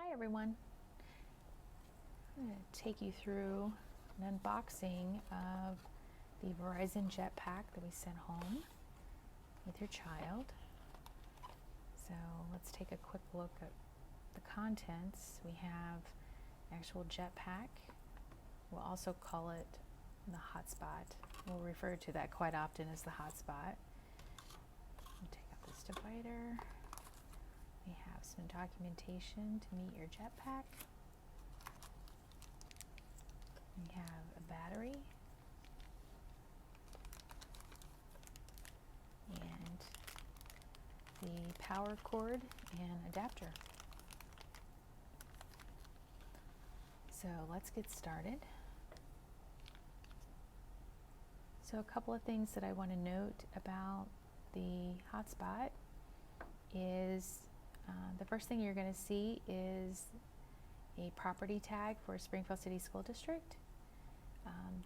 Hi everyone. I'm going to take you through an unboxing of the Verizon Jetpack that we sent home with your child. So let's take a quick look at the contents. We have the actual jetpack. We'll also call it the Hotspot. We'll refer to that quite often as the Hotspot. Take out this divider. We have some documentation to meet your jetpack. We have a battery and the power cord and adapter. So let's get started. So a couple of things that I want to note about the Hotspot is the first thing you're going to see is a property tag for Springfield City School District.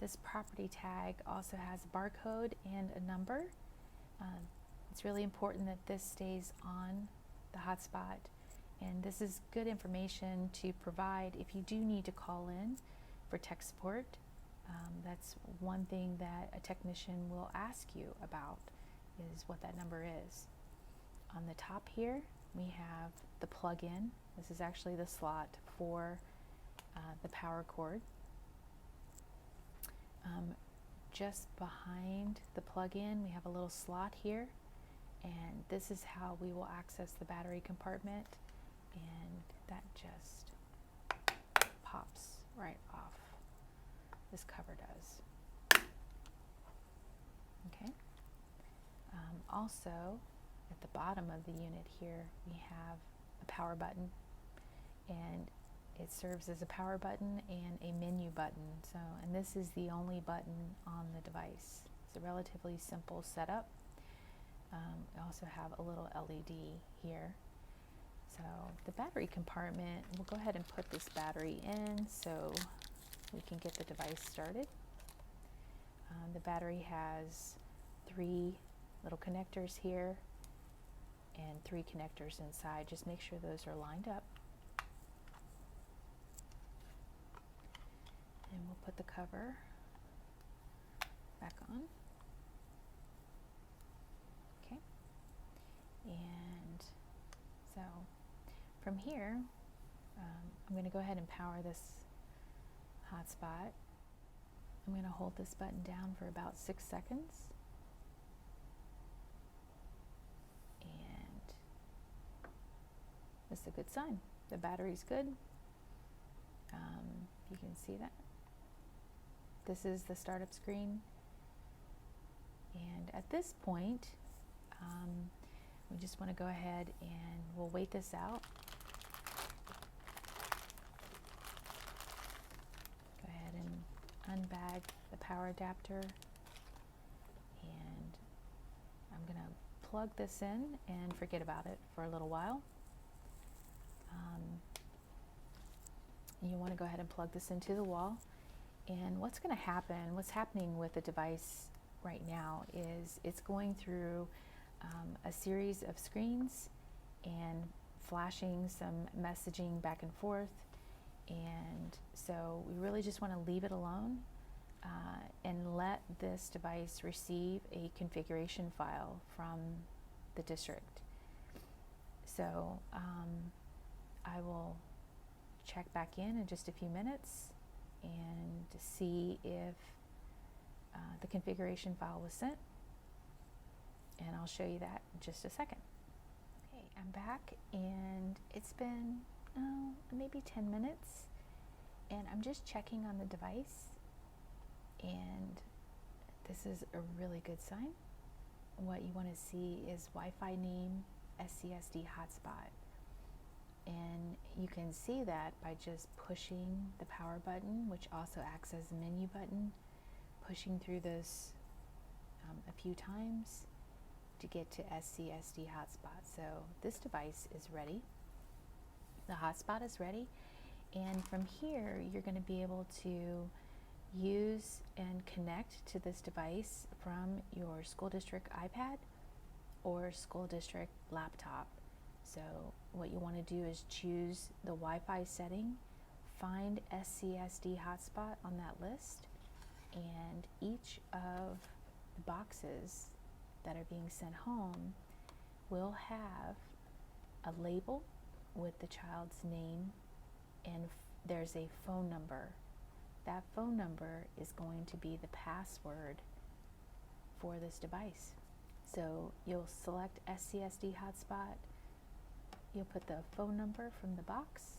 This property tag also has a barcode and a number. It's really important that this stays on the Hotspot, and this is good information to provide if you do need to call in for tech support. That's one thing that a technician will ask you about, is what that number is. On the top here we have the plug-in. This is actually the slot for the power cord. Just behind the plug-in we have a little slot here, and this is how we will access the battery compartment, and that just pops right off. This cover does. Okay. Also at the bottom of the unit here we have a power button, and it serves as a power button and a menu button. And this is the only button on the device. It's a relatively simple setup. We also have a little LED here. So the battery compartment, we'll go ahead and put this battery in so we can get the device started. The battery has 3 little connectors here and 3 connectors inside. Just make sure those are lined up. And we'll put the cover back on. Okay. And so from here, I'm going to go ahead and power this Hotspot. I'm going to hold this button down for about 6 seconds. And this is a good sign. The battery's good. You can see that. This is the startup screen, and at this point we just want to go ahead and we'll wait this out. Go ahead and unbag the power adapter, and I'm going to plug this in and forget about it for a little while. You want to go ahead and plug this into the wall. And what's happening with the device right now is it's going through a series of screens and flashing some messaging back and forth. And so we really just want to leave it alone and let this device receive a configuration file from the district. So I will check back in just a few minutes and see if the configuration file was sent, and I'll show you that in just a second. Okay, I'm back, and it's been maybe 10 minutes, and I'm just checking on the device, and this is a really good sign. What you want to see is Wi-Fi name SCSD Hotspot. And you can see that by just pushing the power button, which also acts as a menu button, pushing through this a few times to get to SCSD Hotspot. So this device is ready. The Hotspot is ready. And from here, you're going to be able to use and connect to this device from your school district iPad or school district laptop. So what you want to do is choose the Wi-Fi setting, find SCSD hotspot on that list, and each of the boxes that are being sent home will have a label with the child's name, and there's a phone number. That phone number is going to be the password for this device. So you'll select SCSD hotspot, you'll put the phone number from the box,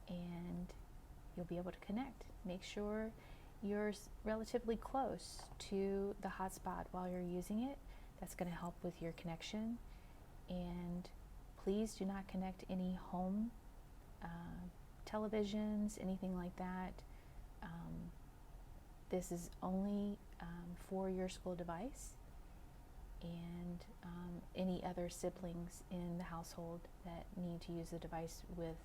and you'll be able to connect. Make sure you're relatively close to the hotspot while you're using it. That's going to help with your connection. And please do not connect any home televisions, anything like that. This is only for your school device, and any other siblings in the household that need to use the device with,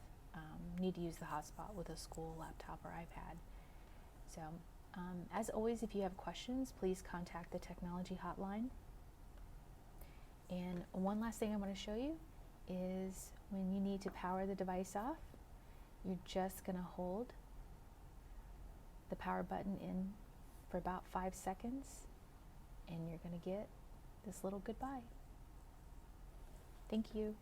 need to use the hotspot with a school laptop or iPad. So as always, if you have questions, please contact the technology hotline. And one last thing I want to show you is when you need to power the device off, you're just going to hold the power button in for about 5 seconds, and you're going to get this little goodbye. Thank you.